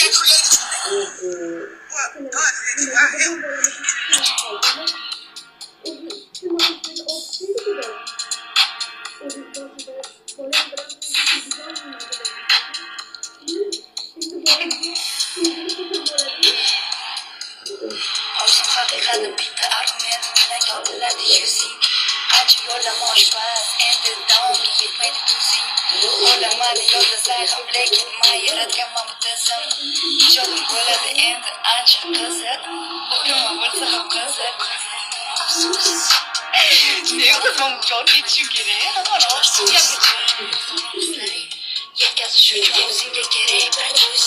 Olsun haqiqatni bitta argument bilan yodiladi yuzing. Qancha yo'ldan oshpaz, endi davomga yetmaydi tuzing. Olamani yodlasang ham lekin man yaratganman bu tizim. Ijodim bo'ladi endi ancha qiziq, o'tama bo'lsa ham qiziq. Ne yozmam jon ketishi kerak, hamma oshsiz yetkazish uchun o'zingga kerak bir tuz.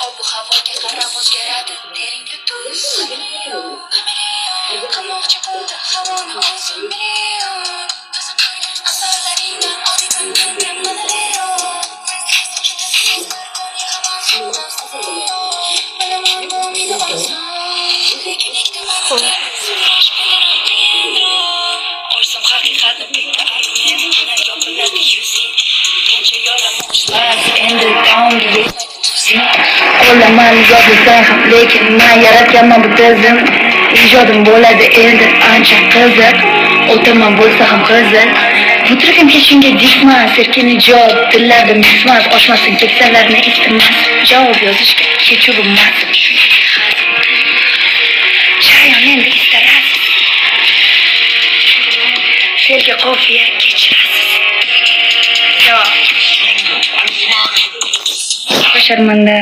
Ob-havoga qarab o'zgaradi teringga tuz. Qamoqchi bo'ldi havoni o'zim biliyorum. Asarlaringdan oddiy kundan manaliyorum. Bilaman bu meni oson, lekin ehtimol olsam haqiqatni bitta argument bilan yopiladi yuzing. Qancha yo'ldan oshpaz, endi davomga yetmaydi tuzing. Olaman yodlasang ham lekin man yaratganman bu tizim. Ijodim bo'ladi endi ancha qiziq, o'taman bo'lsa ham qiziq. Mutlaqim kechingga dikman, serkin ijod, dillarda mismas, oshmasin keksalarni istamas. Javob yozishga kechurimmas. Jarayon endi istarasiz. Fe'lga qofiya kechirasiz. Yo. Sharmanda.